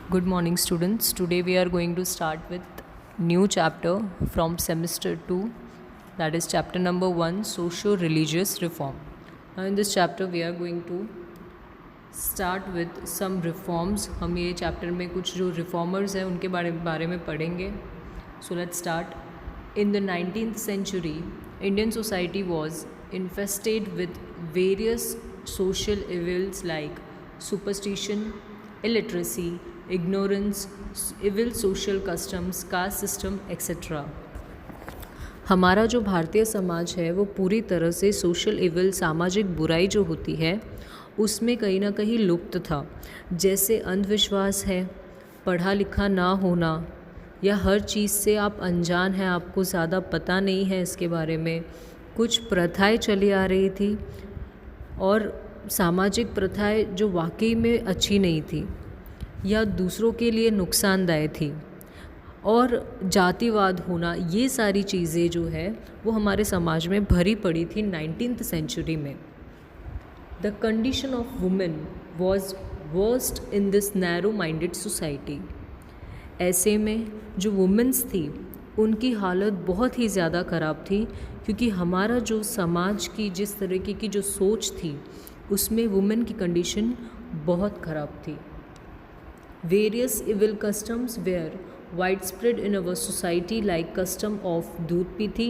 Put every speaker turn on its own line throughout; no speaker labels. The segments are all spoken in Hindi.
Good morning, students. Today we are going to start with new chapter from semester 2, that is chapter number 1, socio-religious reform. Now in this chapter we are going to start with some reforms. हम ये chapter में कुछ जो reformers हैं उनके बारे में पढ़ेंगे. So let's start. In the 19th century, Indian society was infested with various social evils like superstition, illiteracy, ignorance, evil social customs, caste system, etc. हमारा जो भारतीय समाज है वो पूरी तरह से सोशल इविल, सामाजिक बुराई जो होती है उसमें कहीं ना कहीं लुप्त था. जैसे अंधविश्वास है, पढ़ा लिखा ना होना, या हर चीज़ से आप अनजान हैं, आपको ज़्यादा पता नहीं है इसके बारे में. कुछ प्रथाएं चली आ रही थी और सामाजिक प्रथाएं जो वाकई में अच्छी नहीं थी या दूसरों के लिए नुकसानदायक थी, और जातिवाद होना, ये सारी चीज़ें जो है वो हमारे समाज में भरी पड़ी थी 19th सेंचुरी में. The condition of women was worst in this narrow minded society. ऐसे में जो वुमेन्स थी उनकी हालत बहुत ही ज़्यादा ख़राब थी, क्योंकि हमारा जो समाज की जिस तरीके की जो सोच थी उसमें वुमेन की कंडीशन बहुत ख़राब थी. Various evil customs were widespread in our society, like custom of दूध पीती,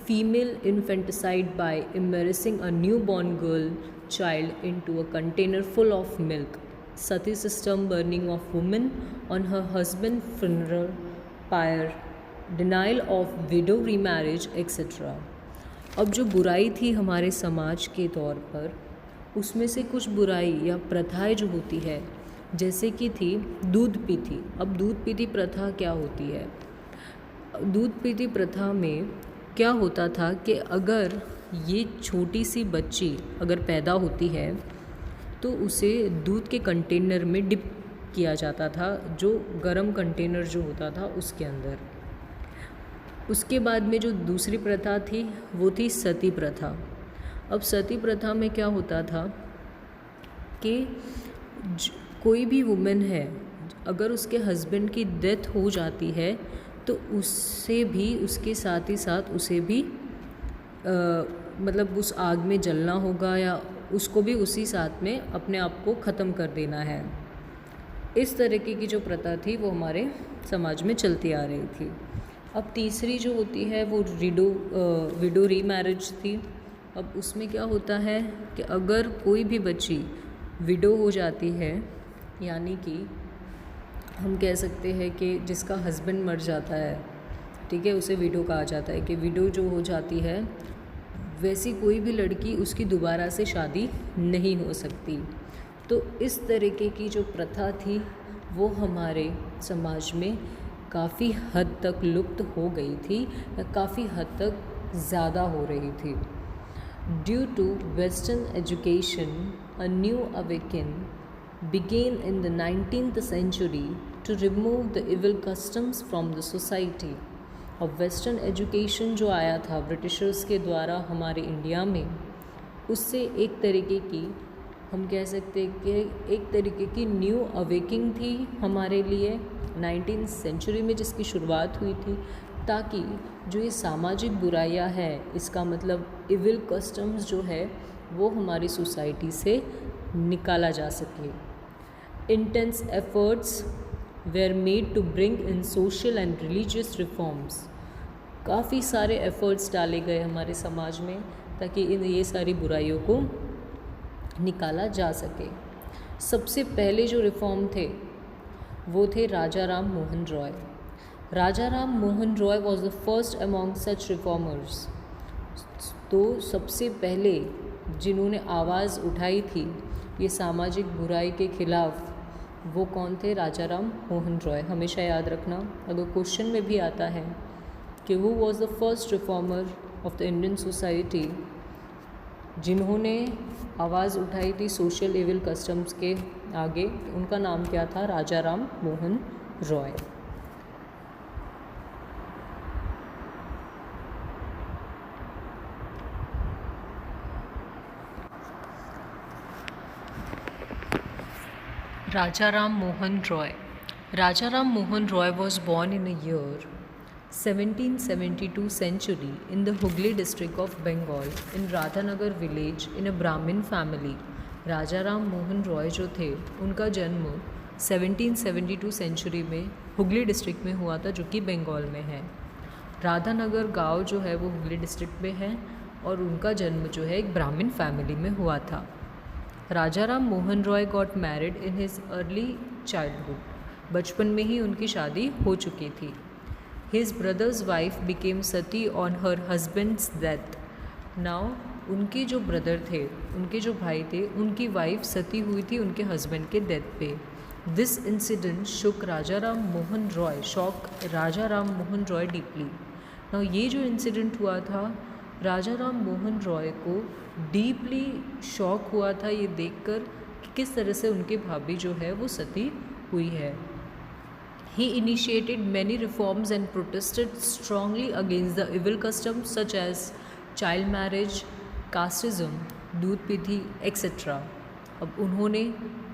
female infanticide by immersing a newborn girl child into a container full of milk, sati system, burning of women on her husband funeral pyre, denial of widow remarriage, etc. अब जो बुराई थी हमारे समाज के तौर पर, उसमें से कुछ बुराई या प्रथाएं जो होती है, जैसे कि थी दूध पीती. अब दूध पीती प्रथा क्या होती है? दूध पीती प्रथा में क्या होता था कि अगर ये छोटी सी बच्ची अगर पैदा होती है तो उसे दूध के कंटेनर में डिप किया जाता था, जो गरम कंटेनर जो होता था उसके अंदर. उसके बाद में जो दूसरी प्रथा थी वो थी सती प्रथा. अब सती प्रथा में क्या होता था कि कोई भी वुमेन है, अगर उसके हस्बैंड की डेथ हो जाती है तो उससे भी, उसके साथ ही साथ उसे भी मतलब उस आग में जलना होगा, या उसको भी उसी साथ में अपने आप को ख़त्म कर देना है. इस तरीके की जो प्रथा थी वो हमारे समाज में चलती आ रही थी. अब तीसरी जो होती है वो विडो रीमैरिज थी. अब उसमें क्या होता है कि अगर कोई भी बच्ची विडो हो जाती है, यानी कि हम कह सकते हैं कि जिसका हस्बैंड मर जाता है, ठीक है, उसे विडो कहा जाता है, कि विडो जो हो जाती है वैसी कोई भी लड़की उसकी दोबारा से शादी नहीं हो सकती. तो इस तरीके की जो प्रथा थी वो हमारे समाज में काफ़ी हद तक लुप्त हो गई थी, या काफ़ी हद तक ज़्यादा हो रही थी. Due to western education, a new awakening began in the 19th century to remove the evil customs from the society. अब वेस्टर्न एजुकेशन जो आया था ब्रिटिशर्स के द्वारा हमारे इंडिया में, उससे एक तरीके की, हम कह सकते हैं कि एक तरीके की न्यू अवेकिंग थी हमारे लिए 19th सेंचुरी में, जिसकी शुरुआत हुई थी, ताकि जो ये सामाजिक बुराइयां हैं, इसका मतलब इविल कस्टम्स जो है वो हमारी सोसाइटी से निकाला जा सके. Intense efforts were made to bring in social and religious reforms. काफ़ी सारे एफर्ट्स डाले गए हमारे समाज में ताकि ये सारी बुराइयों को निकाला जा सके. सबसे पहले जो रिफॉर्म थे वो थे Raja Ram Mohan Roy. Raja Ram Mohan Roy was the first among such reformers. तो सबसे पहले जिन्होंने आवाज़ उठाई थी ये सामाजिक बुराई के ख़िलाफ़, वो कौन थे? राजा राम मोहन रॉय. हमेशा याद रखना, अगर क्वेश्चन में भी आता है कि who was the first reformer of the Indian society, जिन्होंने आवाज़ उठाई थी सोशल इविल कस्टम्स के आगे, उनका नाम क्या था? Raja Ram Mohan Roy. Raja Ram Mohan Roy Raja Ram Mohan Roy was born in a year 1772 century in the Hooghly district of Bengal in Radhanagar village in a Brahmin family. राजा राम मोहन रॉय जो थे उनका जन्म 1772 सेंचुरी में हुगली डिस्ट्रिक्ट में हुआ था, जो कि बंगाल में है। राधानगर गांव जो है वो हुगली डिस्ट्रिक्ट में है और उनका जन्म जो है एक ब्राह्मण फैमिली में हुआ था। Raja Ram Mohan Roy got married in his early childhood. बचपन में ही उनकी शादी हो चुकी थी। His brother's wife became sati on her husband's death. Now उनके जो ब्रदर थे, उनके जो भाई थे, उनकी वाइफ सती हुई थी उनके हस्बैंड के डेथ पे। This incident shock Raja Ram Mohan Roy deeply. Now ये जो इंसिडेंट हुआ था, राजा राम मोहन रॉय को डीपली शॉक हुआ था ये देखकर कि किस तरह से उनके भाभी जो है वो सती हुई है। He initiated many reforms and protested strongly against the evil customs such as child marriage, casteism, दूध पीती एक्सेट्रा। अब उन्होंने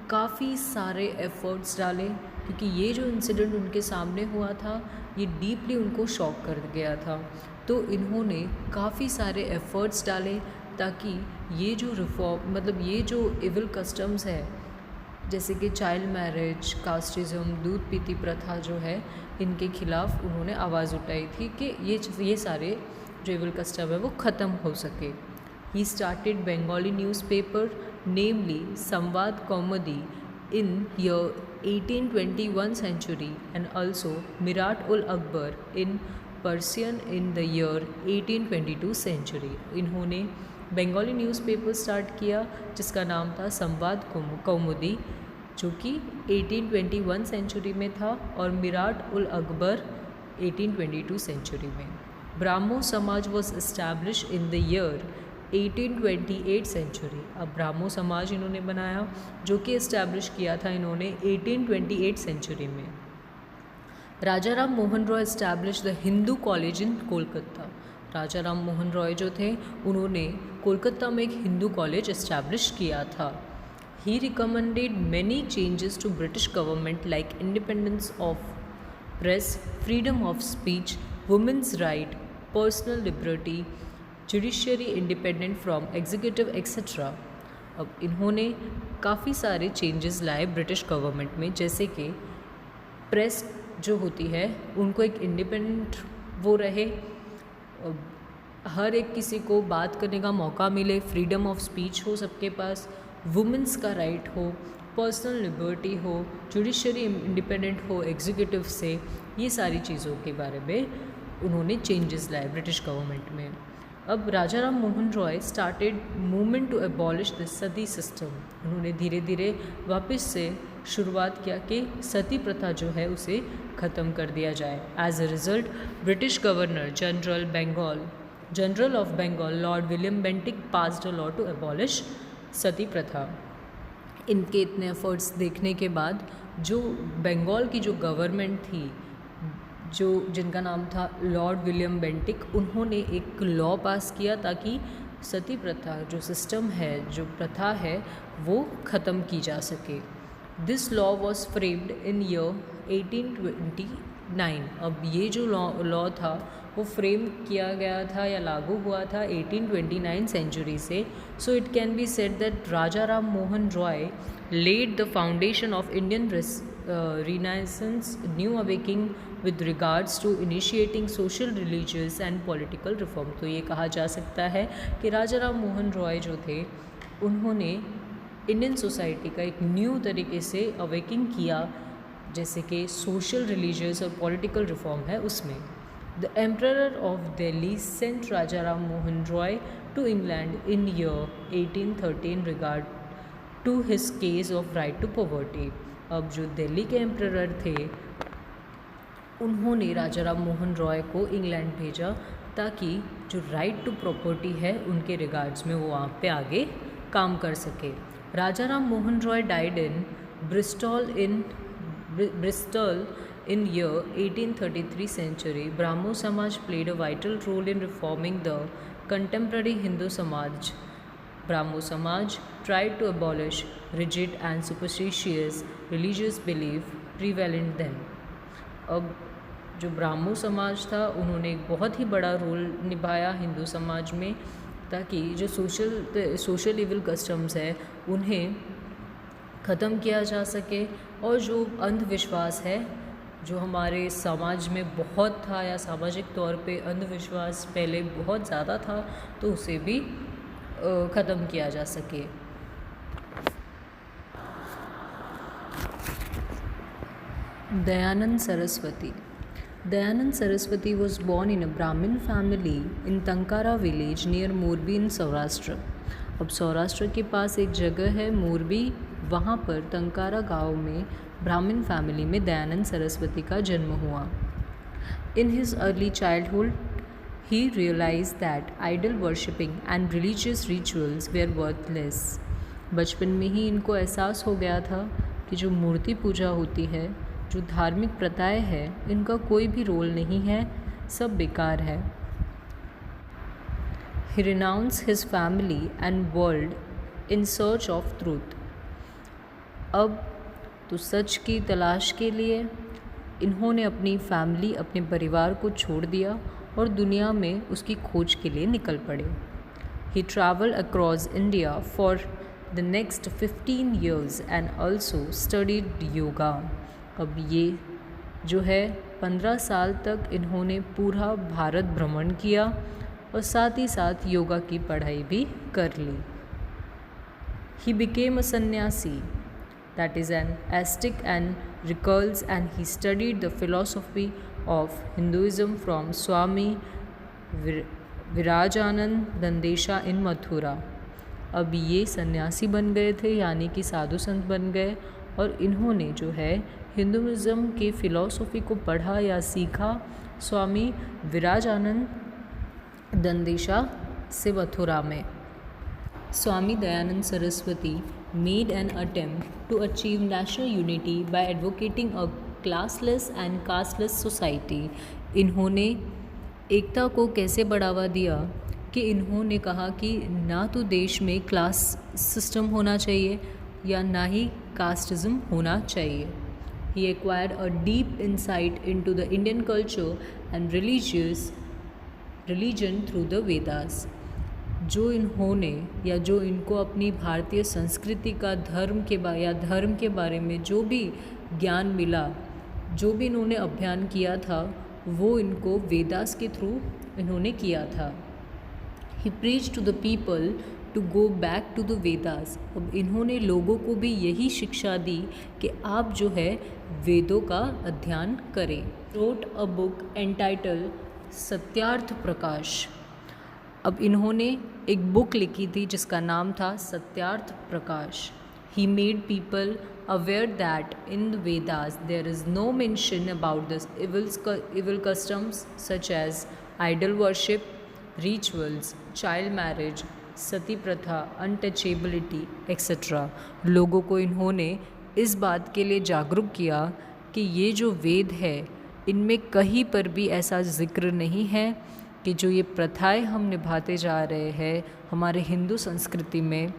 काफ़ी सारे एफ़र्ट्स डाले क्योंकि ये जो इंसिडेंट उनके सामने हुआ था ये डीपली उनको शॉक कर गया था। तो इन्होंने काफ़ी सारे एफ़र्ट्स डाले ताकि ये जो ये जो इविल कस्टम्स है, जैसे कि चाइल्ड मैरिज, कास्टिज़म, दूध पीती प्रथा जो है, इनके खिलाफ उन्होंने आवाज़ उठाई थी कि ये सारे जो इविल कस्टम है वो ख़त्म हो सके। He started Bengali newspaper namely Sambad Kaumudi in year 1821 century and also Mirat ul Akbar in Persian in the year 1822 century. इन्होंने बंगाली न्यूज़पेपर स्टार्ट किया जिसका नाम था संवाद कौमुदी, जो कि 1821 सेंचुरी में था, और मिराट उल अकबर 1822 सेंचुरी में। Brahmo Samaj was establish in the year 1828 century. अब ब्राह्मो समाज इन्होंने बनाया जो कि इस्टेब्लिश किया था इन्होंने 1828 सेंचुरी में। Raja Ram Mohan Roy establish the Hindu college in Kolkata. Raja Ram Mohan Roy जो थे उन्होंने कोलकाता में एक हिंदू कॉलेज इस्टेब्लिश किया था। He recommended many changes to British government like independence of press, freedom of speech, women's right, personal liberty, judiciary independent from executive etcetera. अब इन्होंने काफ़ी सारे चेंजेस लाए ब्रिटिश गवर्नमेंट में, जैसे कि प्रेस जो होती है उनको एक इंडिपेंडेंट वो रहे, हर एक किसी को बात करने का मौका मिले, फ्रीडम ऑफ स्पीच हो सबके पास, वुमेंस का राइट हो, पर्सनल लिबर्टी हो, जुडिशरी इंडिपेंडेंट हो एग्जीक्यूटिव से। ये सारी चीज़ों के बारे में उन्होंने चेंजेस लाए ब्रिटिश गवर्नमेंट में। अब Raja Ram Mohan Roy started movement to abolish the sati system. उन्होंने धीरे धीरे वापस से शुरुआत किया कि सती प्रथा जो है उसे ख़त्म कर दिया जाए। As a result British governor general of Bengal lord William Bentinck passed a law to abolish sati प्रथा। इनके इतने एफर्ट्स देखने के बाद जो बंगाल की जो गवर्नमेंट थी, जिनका नाम था लॉर्ड विलियम बेंटिक, उन्होंने एक लॉ पास किया ताकि सती प्रथा जो सिस्टम है, जो प्रथा है, वो ख़त्म की जा सके। This law was framed in year 1829। अब ये जो लॉ था वो फ्रेम किया गया था या लागू हुआ था 1829 सेंचुरी से। So it can be said that Raja Ram Mohan Roy laid the foundation of Indian Renaissance new awakening with regards to initiating social, religious and political reform। तो ये कहा जा सकता है कि राजा राम मोहन रॉय जो थे उन्होंने इंडियन सोसाइटी का एक न्यू तरीके से अवेकिंग किया, जैसे कि सोशल, रिलीजियस और पॉलिटिकल रिफॉर्म है उसमें। The emperor of Delhi sent Raja Ram Mohan Roy to England in year 1813 regard to his case of right to poverty. अब जो दिल्ली के एम्परर थे उन्होंने राजा राम मोहन रॉय को इंग्लैंड भेजा ताकि जो राइट टू प्रॉपर्टी है उनके रिगार्ड्स में वो वहाँ पे आगे काम कर सके। Raja Ram Mohan Roy died in Bristol in year 1833 century. Brahmo Samaj played a vital role in reforming the contemporary Hindu Samaj Brahmo Samaj tried to abolish rigid and superstitious religious belief prevalent then. अब जो ब्राह्मो समाज था उन्होंने एक बहुत ही बड़ा रोल निभाया हिंदू समाज में, ताकि जो सोशल इविल कस्टम्स है उन्हें ख़त्म किया जा सके, और जो अंधविश्वास है जो हमारे समाज में बहुत था, या सामाजिक तौर पे अंधविश्वास पहले बहुत ज़्यादा था, तो उसे भी ख़त्म किया जा सके। Dayanand Saraswati. Dayanand Saraswati was born in a Brahmin family in Tankara village near Morbi in Saurashtra. अब सौराष्ट्र के पास एक जगह है मोरबी, वहाँ पर तंकारा गांव में ब्राह्मण फैमिली में दयानंद सरस्वती का जन्म हुआ। इन his early childhood he realized that idol worshipping and religious rituals were worthless. बचपन में ही इनको एहसास हो गया था कि जो मूर्ति पूजा होती है, जो धार्मिक प्रथाएं हैं, इनका कोई भी रोल नहीं है, सब बेकार है। He renounced his family and world in search of truth. अब तो सच की तलाश के लिए इन्होंने अपनी फैमिली, अपने परिवार को छोड़ दिया और दुनिया में उसकी खोज के लिए निकल पड़े। He traveled across India for the next 15 years and also studied yoga. अब ये जो है 15 साल तक इन्होंने पूरा भारत भ्रमण किया और साथ ही साथ योगा की पढ़ाई भी कर ली। He became a sannyasi, that is an ascetic and recluse, and he studied the philosophy of Hinduism from Swami Virajanand Dandesha in Mathura. अब ये सन्यासी बन गए थे, यानी कि साधु संत बन गए, और इन्होंने जो है हिंदुइज़्म के फ़िलॉसफी को पढ़ा या सीखा स्वामी विराजानंद दंदेशा से मथुरा में। स्वामी Dayanand Saraswati made an attempt to achieve national unity by advocating a classless and casteless society. इन्होंने एकता को कैसे बढ़ावा दिया कि इन्होंने कहा कि ना तो देश में क्लास सिस्टम होना चाहिए या ना ही कास्टिज़म होना चाहिए। He acquired a deep insight into the Indian culture and religion through the Vedas. जो इन्होंने या जो इनको अपनी भारतीय संस्कृति का धर्म के बारे में जो भी ज्ञान मिला, जो भी इन्होंने अध्ययन किया था, वो इनको वेदास के थ्रू इन्होंने किया था। He preached to the people to go back to the Vedas. अब इन्होंने लोगों को भी यही शिक्षा दी कि आप जो है वेदों का अध्ययन करें। Wrote a book entitled Satyarth Prakash. अब इन्होंने एक बुक लिखी थी जिसका नाम था Satyarth Prakash. He made people aware that in the Vedas there is no mention about this evil customs such as idol worship, rituals, child marriage, सती प्रथा, अनटचेबिलिटी एक्सेट्रा। लोगों को इन्होंने इस बात के लिए जागरूक किया कि ये जो वेद है इनमें कहीं पर भी ऐसा जिक्र नहीं है कि जो ये प्रथाएं हम निभाते जा रहे हैं हमारे हिंदू संस्कृति में,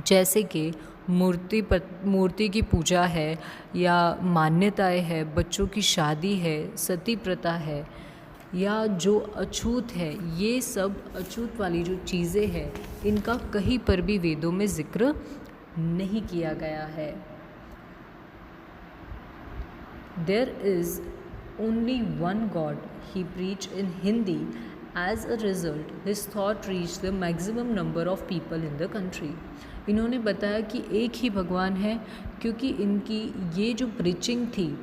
जैसे कि मूर्ति की पूजा है या मान्यताएं है, बच्चों की शादी है, सती प्रथा है, या जो अछूत है, ये सब अछूत वाली जो चीज़ें हैं इनका कहीं पर भी वेदों में जिक्र नहीं किया गया है। There is only one God. He preached in Hindi. As a result, his thought reached the maximum number of people in the country. इन्होंने बताया कि एक ही भगवान है, क्योंकि इनकी ये जो प्रीचिंग थी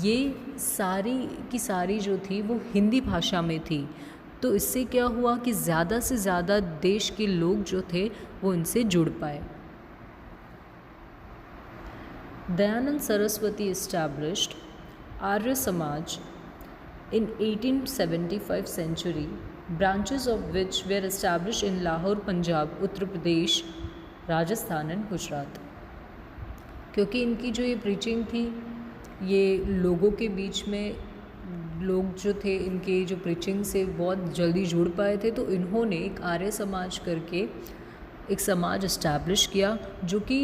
ये सारी की सारी जो थी वो हिंदी भाषा में थी। तो इससे क्या हुआ कि ज़्यादा से ज़्यादा देश के लोग जो थे वो इनसे जुड़ पाए। Dayanand Saraswati established Arya Samaj in 1875 century, branches of which were established in Lahore, Punjab, Uttar Pradesh, Rajasthan and Gujarat. क्योंकि इनकी जो ये प्रीचिंग थी ये लोगों के बीच में, लोग जो थे इनके जो प्रीचिंग से बहुत जल्दी जुड़ पाए थे, तो इन्होंने एक आर्य समाज करके एक समाज इस्टेब्लिश किया जो कि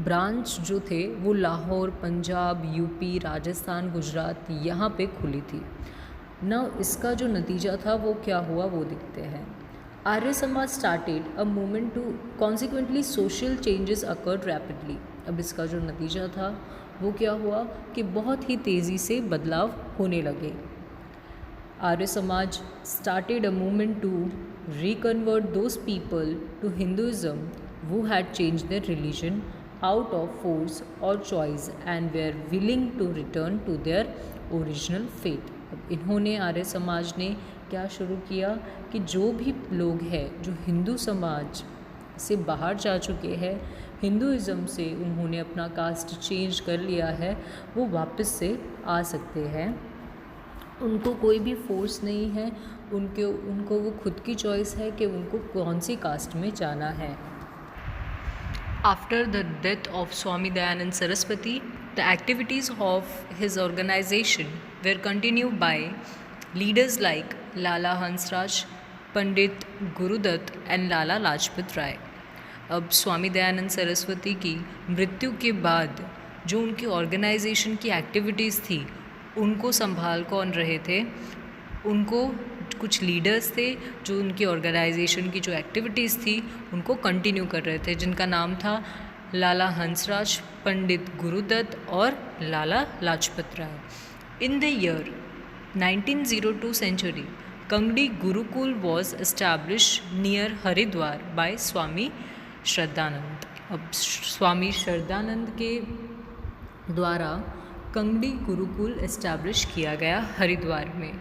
ब्रांच जो थे वो लाहौर, पंजाब, यूपी, राजस्थान, गुजरात यहाँ पे खुली थी ना। इसका जो नतीजा था वो क्या हुआ वो देखते हैं। Arya Samaj started a movement to consequently social changes occurred rapidly. अब इसका जो नतीजा था वो क्या हुआ कि बहुत ही तेज़ी से बदलाव होने लगे। Arya Samaj started a movement to reconvert those people to Hinduism who had changed their religion out of force or choice and were willing to return to their original faith। अब इन्होंने आर्य समाज ने क्या शुरू किया कि जो भी लोग हैं जो हिंदू समाज से बाहर जा चुके हैं, हिंदुज़म से उन्होंने अपना कास्ट चेंज कर लिया है, वो वापस से आ सकते हैं। उनको कोई भी फोर्स नहीं है, उनको वो खुद की चॉइस है कि उनको कौन सी कास्ट में जाना है। After the death of Swami Dayanand Saraswati, the activities of his organisation were continued by leaders like Lala Hansraj, Pandit Gurudutt and Lala Lajpat Rai. अब स्वामी दयानंद सरस्वती की मृत्यु के बाद जो उनकी ऑर्गेनाइजेशन की एक्टिविटीज़ थी उनको संभाल कौन रहे थे? उनको कुछ लीडर्स थे जो उनकी ऑर्गेनाइजेशन की जो एक्टिविटीज़ थी उनको कंटिन्यू कर रहे थे, जिनका नाम था लाला हंसराज, पंडित गुरुदत्त और Lala Lajpat Rai. In the year 1902 century, Kangri Gurukul was establish near Haridwar by Swami Shraddhanand. अब स्वामी श्रद्धानंद के द्वारा कंगड़ी गुरुकुल एस्टैब्लिश किया गया हरिद्वार में।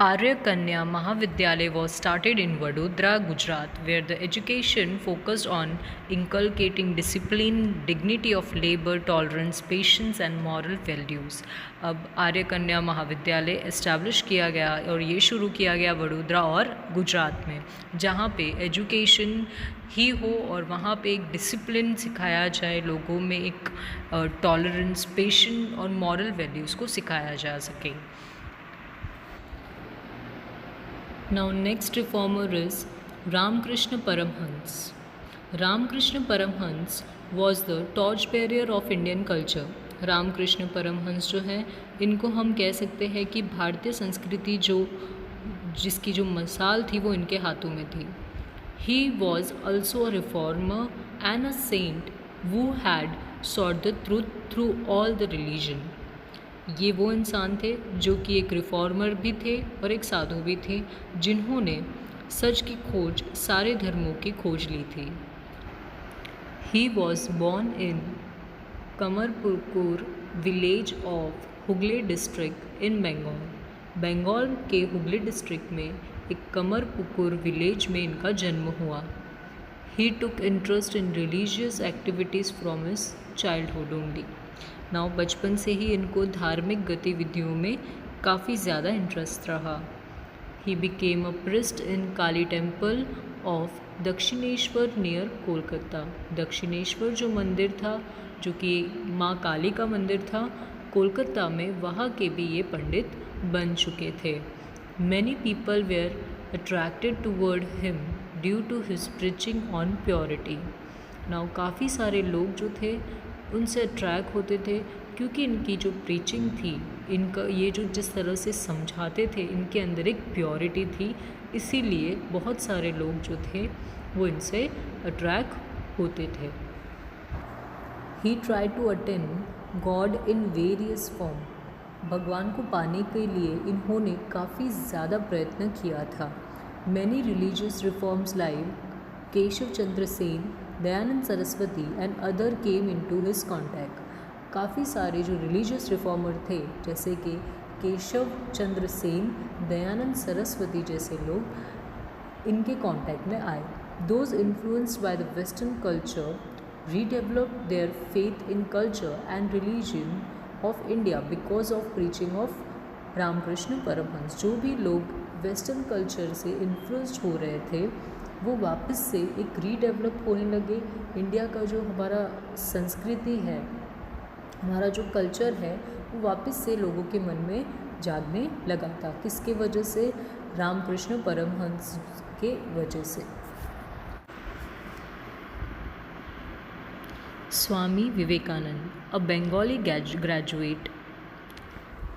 Arya Kanya Mahavidyalaya was started in Vadodara, Gujarat, where the education focused on inculcating discipline, dignity of labour, tolerance, patience and moral values. अब आर्य कन्या महाविद्यालय एस्टैब्लिश किया गया और ये शुरू किया गया वडोदरा और गुजरात में, जहाँ पे एजुकेशन ही हो और वहाँ पे एक डिसिप्लिन सिखाया जाए, लोगों में एक टॉलरेंस, पेशेंस और मॉरल वैल्यूज़ को सिखाया जा सके। Now next reformer is Ramakrishna Paramhans. Ramakrishna Paramhans was the torchbearer of Indian culture. Ramakrishna Paramahamsa जो है इनको हम कह सकते हैं कि भारतीय संस्कृति जिसकी जो मसाल थी वो इनके हाथों में थी। He was also a reformer and a saint who had sought the truth through all the religion. ये वो इंसान थे जो कि एक रिफॉर्मर भी थे और एक साधु भी थे, जिन्होंने सच की खोज सारे धर्मों की खोज ली थी। He was born in Kamarpukur village of Hooghly district in Bengal. Bengal के हुगली डिस्ट्रिक्ट में एक कमरपुकुर विलेज में इनका जन्म हुआ। He took interest in religious activities from his childhood only. Now बचपन से ही इनको धार्मिक गतिविधियों में काफ़ी ज़्यादा इंटरेस्ट रहा। He became a priest in Kali temple of Dakshineswar near Kolkata. Dakshineswar जो मंदिर था, जो कि माँ काली का मंदिर था कोलकाता में, वहाँ के भी ये पंडित बन चुके थे। Many people were attracted toward him due to his preaching on purity. Now काफ़ी सारे लोग जो थे उनसे अट्रैक्ट होते थे क्योंकि इनकी जो प्रीचिंग थी, इनका ये जो जिस तरह से समझाते थे, इनके अंदर एक प्योरिटी थी, इसीलिए बहुत सारे लोग जो थे वो इनसे अट्रैक्ट होते थे। He try to attain God in various form. भगवान को पाने के लिए इन्होंने काफ़ी ज़्यादा प्रयत्न किया था। Many religious reforms like Keshav Chandra Sen, Dayanand Saraswati and other came into his contact. काफ़ी सारे जो रिलीजियस रिफॉर्मर थे जैसे कि केशव चंद्र सेन, दयानंद सरस्वती जैसे लोग इनके कांटेक्ट में आए। Those influenced by the western culture redeveloped their faith in culture and religion of India because of preaching of Ramakrishna Paramahamsa. जो भी लोग वेस्टर्न कल्चर से इन्फ्लुएंस्ड हो रहे थे वो वापस से एक रीडेवलप होने लगे। इंडिया का जो हमारा संस्कृति है, हमारा जो कल्चर है, वो वापस से लोगों के मन में जागने लगा था। किसके वजह से? रामकृष्ण परमहंस के वजह से। Swami Vivekanand, a Bengali graduate.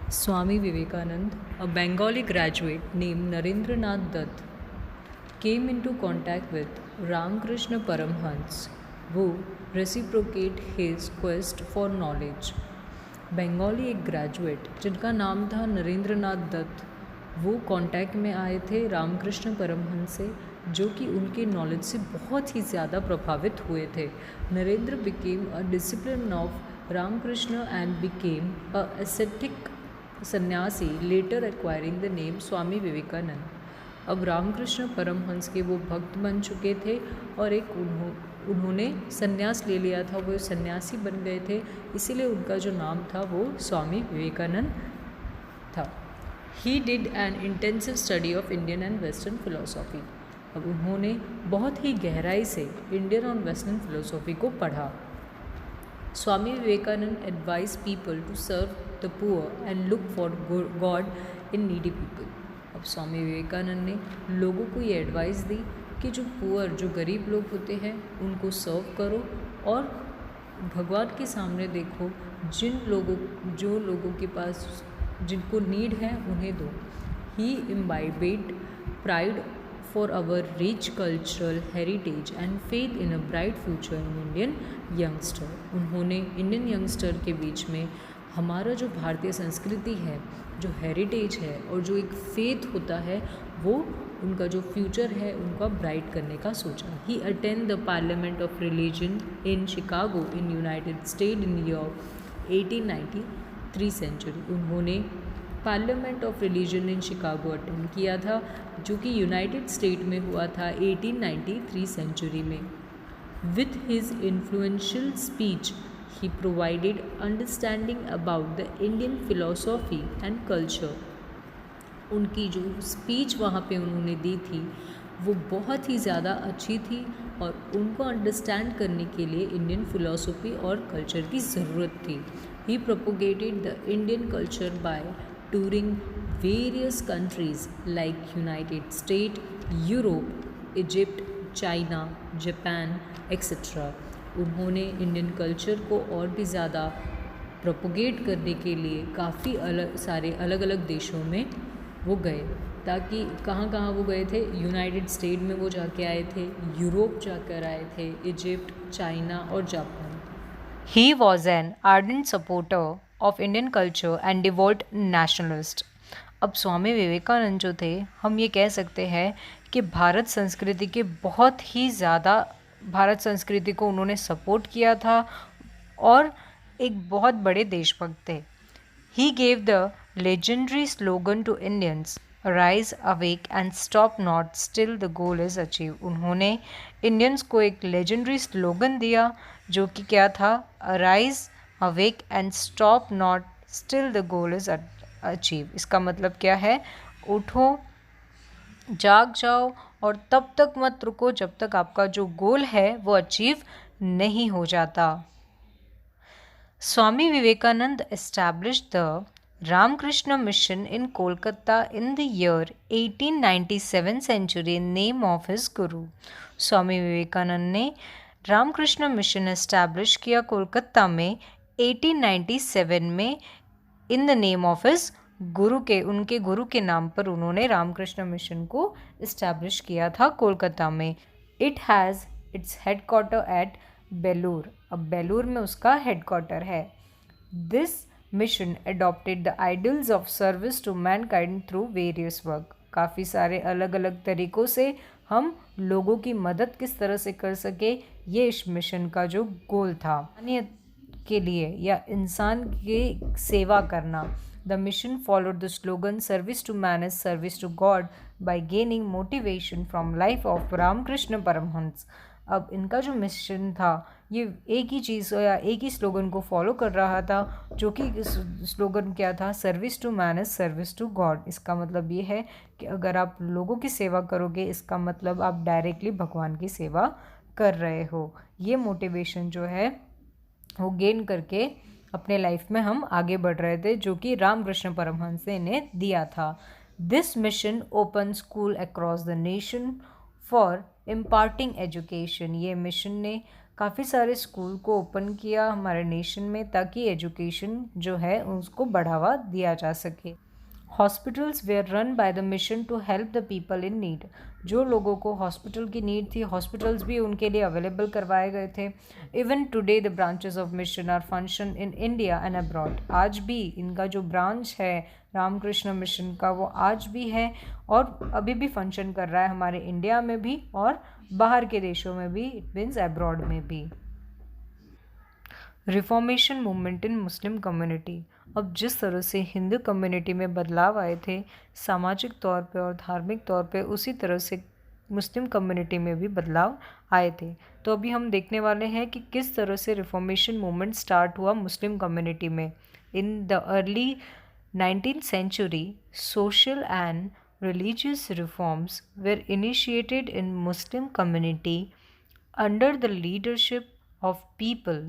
Swami Vivekanand, a Bengali graduate named Narendranath Dutt, came into contact with Ramakrishna Paramhans, who reciprocated his quest for knowledge. Bengali एक ग्रेजुएट जिनका नाम था नरेंद्रनाथ दत्त, वो कांटेक्ट में आए थे रामकृष्ण परमहंस से, जो कि उनके नॉलेज से बहुत ही ज़्यादा प्रभावित हुए थे. Narendra became a discipline of Ramakrishna and became a ascetic सन्यासी, later acquiring the name Swami Vivekananda. अब रामकृष्ण परमहंस के वो भक्त बन चुके थे और एक उन्होंने संन्यास ले लिया था, वो सन्यासी बन गए थे, इसीलिए उनका जो नाम था वो स्वामी विवेकानंद था. He did an intensive study of Indian and western philosophy. अब उन्होंने बहुत ही गहराई से इंडियन और वेस्टर्न फिलोसॉफी को पढ़ा. Swami Vivekananda advise people to serve the poor and look for God in needy people. अब स्वामी विवेकानंद ने लोगों को ये एडवाइस दी कि जो पुअर, जो गरीब लोग होते हैं, उनको सर्व करो और भगवान के सामने देखो, जो लोगों के पास जिनको नीड है उन्हें दो. He imbibed pride for our rich cultural heritage and faith in a bright future in Indian youngster. उन्होंने इंडियन यंगस्टर के बीच में हमारा जो भारतीय संस्कृति है, जो हेरिटेज है और जो एक फेथ होता है, वो उनका जो फ्यूचर है उनका ब्राइट करने का सोचा. He attend the parliament of religion in Chicago in United State in year 1893 century. उन्होंने parliament of religion in Chicago attend किया था, जो कि यूनाइटेड स्टेट में हुआ था 1893 सेंचुरी में. With his influential speech he provided understanding about the Indian philosophy and culture. उनकी जो स्पीच वहाँ पे उन्होंने दी थी वो बहुत ही ज़्यादा अच्छी थी और उनको अंडरस्टैंड करने के लिए इंडियन फिलॉसफी और कल्चर की ज़रूरत थी. He propagated the Indian culture by touring various countries like United State, Europe, Egypt, China, Japan etcetera. उन्होंने इंडियन कल्चर को और भी ज़्यादा प्रोपोगेट करने के लिए काफ़ी अलग अलग देशों में वो गए. ताकि कहाँ वो गए थे? यूनाइटेड स्टेट में वो जाके आए थे, यूरोप जाकर आए थे, इजिप्ट, चाइना और Japan. He was an ardent supporter of Indian culture and devote nationalist. अब स्वामी विवेकानंद जो थे, हम ये कह सकते हैं कि भारत संस्कृति के बहुत ही ज़्यादा भारत संस्कृति को उन्होंने सपोर्ट किया था और एक बहुत बड़े देशभक्त थे. He gave the legendary slogan to Indians, rise awake and stop not still the goal is achieve. उन्होंने इंडियंस को एक लेजेंडरी स्लोगन दिया जो कि क्या था? Rise awake and stop not still the goal is achieve. इसका मतलब क्या है? उठो, जाग जाओ और तब तक मत रुको जब तक आपका जो गोल है वो अचीव नहीं हो जाता. Swami Vivekananda established the Ramakrishna Mission in Kolkata in the year 1897 century in name of his guru. Swami Vivekananda ने रामकृष्ण मिशन एस्टैब्लिश किया कोलकाता में 1897 में in the name of his गुरु के, उनके गुरु के नाम पर उन्होंने रामकृष्ण मिशन को इस्टेब्लिश किया था कोलकाता में. It has its headquarter at Belur. अब बेलूर में उसका हेडक्वार्टर है. This mission adopted the ideals of service to mankind through various work. काफ़ी सारे अलग अलग तरीक़ों से हम लोगों की मदद किस तरह से कर सके, ये इस मिशन का जो गोल था. के लिए या इंसान की सेवा करना. The mission followed the slogan service to man is service to God by gaining motivation from life of Ramakrishna Paramhans. अब इनका जो मिशन था ये एक ही चीज़ या एक ही स्लोगन को फॉलो कर रहा था, जो कि स्लोगन क्या था? Service to man is service to God. इसका मतलब ये है कि अगर आप लोगों की सेवा करोगे, इसका मतलब आप डायरेक्टली भगवान की सेवा कर रहे हो. ये मोटिवेशन जो है वो गेन करके अपने लाइफ में हम आगे बढ़ रहे थे, जो कि रामकृष्ण परमहंस ने इन्हें दिया था. This mission open school across the nation for imparting education. ये मिशन ने काफ़ी सारे स्कूल को ओपन किया हमारे नेशन में ताकि एजुकेशन जो है उसको बढ़ावा दिया जा सके। Hospitals were run by the mission to help the people in need. जो लोगों को हॉस्पिटल की नीड थी, हॉस्पिटल्स भी उनके लिए अवेलेबल करवाए गए थे। Even today the branches of mission are function in India and abroad. आज भी इनका जो ब्रांच है रामकृष्ण मिशन का, वो आज भी है और अभी भी फंक्शन कर रहा है हमारे इंडिया में भी और बाहर के देशों में भी, इट मीन्स अब्रॉड में भी। Reformation movement in Muslim community. अब जिस तरह से हिंदू कम्युनिटी में बदलाव आए थे सामाजिक तौर पे और धार्मिक तौर पे, उसी तरह से मुस्लिम कम्युनिटी में भी बदलाव आए थे। तो अभी हम देखने वाले हैं कि किस तरह से रिफॉर्मेशन मूवमेंट स्टार्ट हुआ मुस्लिम कम्युनिटी में। In the early 19th century, social and religious reforms were initiated in Muslim community under the leadership of people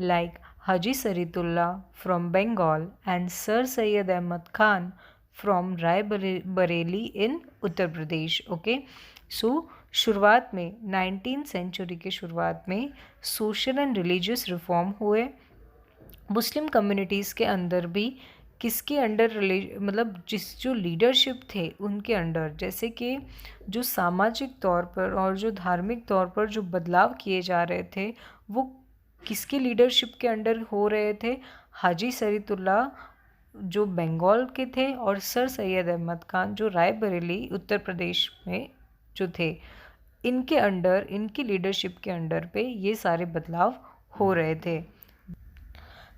like Haji Saritullah from Bengal and Sir Syed Ahmad Khan from Rai Bareilly in Uttar Pradesh. Okay, so शुरुआत में 19th सेंचुरी के शुरुआत में सोशल एंड रिलीजियस रिफॉर्म हुए मुस्लिम कम्युनिटीज़ के अंदर भी। किसके अंडर मतलब जो लीडरशिप थे उनके अंडर, जैसे कि जो सामाजिक तौर पर और जो धार्मिक तौर पर जो बदलाव किए जा रहे थे वो किसके लीडरशिप के अंडर हो रहे थे। हाजी सरीतुल्लाह जो बंगाल के थे और सर सैयद अहमद खान जो रायबरेली उत्तर प्रदेश में जो थे, इनके अंडर, इनकी लीडरशिप के अंडर पे ये सारे बदलाव हो रहे थे।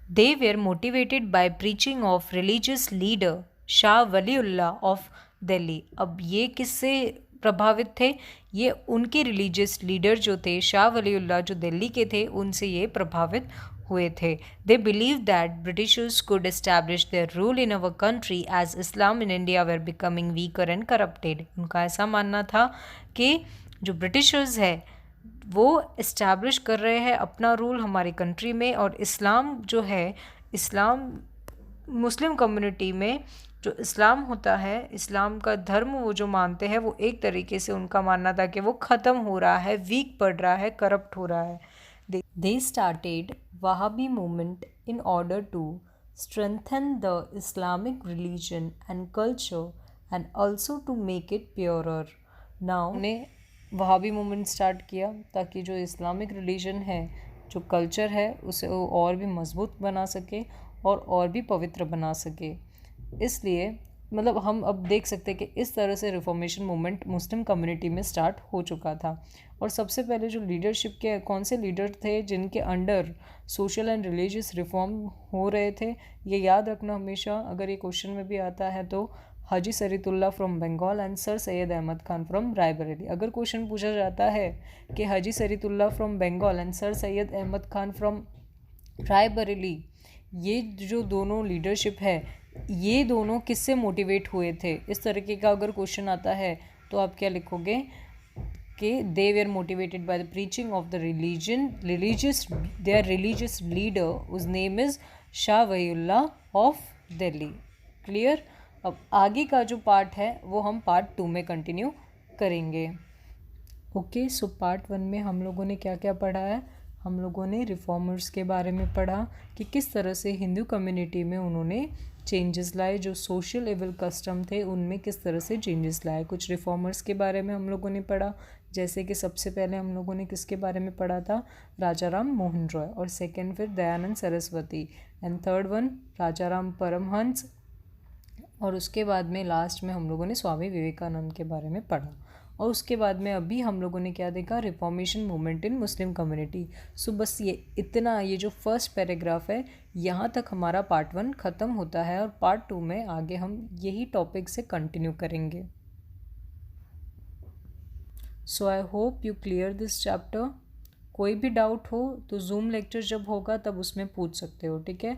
They were motivated by preaching of religious leader Shah Waliullah of Delhi. अब ये किससे प्रभावित थे? ये उनके रिलीजियस लीडर जो थे शाह वलीउल्लाह जो दिल्ली के थे, उनसे ये प्रभावित हुए थे। They believed that Britishers could establish their rule in our country as Islam in India were becoming weaker and corrupted। उनका ऐसा मानना था कि जो ब्रिटिशर्स है वो इस्टेब्लिश कर रहे हैं अपना रूल हमारी कंट्री में, और इस्लाम जो है, इस्लाम मुस्लिम कम्युनिटी में जो इस्लाम होता है, इस्लाम का धर्म वो जो मानते हैं, वो एक तरीके से उनका मानना था कि वो ख़त्म हो रहा है, वीक पड़ रहा है, करप्ट हो रहा है। They started Wahabi movement in order to strengthen the Islamic religion and culture and also to make it purer. Now ने वहाबी मूवमेंट स्टार्ट किया ताकि जो इस्लामिक रिलीजन है, जो कल्चर है, उसे वो और भी मजबूत बना सके और भी पवित्र बना सके। इसलिए मतलब हम अब देख सकते हैं कि इस तरह से रिफॉर्मेशन मूवमेंट मुस्लिम कम्युनिटी में स्टार्ट हो चुका था। और सबसे पहले जो लीडरशिप के कौन से लीडर थे जिनके under social and religious reform हो रहे थे, ये याद रखना हमेशा, अगर ये क्वेश्चन में भी आता है तो Haji Shariatullah from Bengal and sir Syed Ahmad Khan from Raebareli. अगर क्वेश्चन पूछा जाता है कि Haji Shariatullah from Bengal and sir Syed Ahmad Khan from Raebareli, ये जो दोनों लीडरशिप है, ये दोनों किससे मोटिवेट हुए थे, इस तरीके का अगर क्वेश्चन आता है तो आप क्या लिखोगे कि they were motivated by the preaching of the their religious leader उस name is Shah Waliullah of Delhi. Clear. अब आगे का जो पार्ट है वो हम पार्ट 2 में कंटिन्यू करेंगे। ओके, सो पार्ट 1 में हम लोगों ने क्या क्या पढ़ा है? हम लोगों ने रिफॉर्मर्स के बारे में पढ़ा कि किस तरह से हिंदू कम्युनिटी में उन्होंने चेंजेस लाए, जो सोशल एवल कस्टम थे उनमें किस तरह से चेंजेस लाए। कुछ रिफॉर्मर्स के बारे में हम लोगों ने पढ़ा, जैसे कि सबसे पहले हम लोगों ने किसके बारे में पढ़ा था? राजा राम मोहन रॉय, और सेकेंड फिर Dayanand Saraswati, and third one Raja Ram Paramhansa, और उसके बाद में लास्ट में हम लोगों ने स्वामी विवेकानंद के बारे में पढ़ा। और उसके बाद में अभी हम लोगों ने क्या देखा? Reformation movement in Muslim community. So बस ये इतना, ये जो फर्स्ट पैराग्राफ है, यहाँ तक हमारा पार्ट 1 ख़त्म होता है, और पार्ट 2 में आगे हम यही टॉपिक से कंटिन्यू करेंगे। So I hope you clear this chapter. कोई भी डाउट हो तो जूम लेक्चर जब होगा तब उसमें पूछ सकते हो, ठीक है।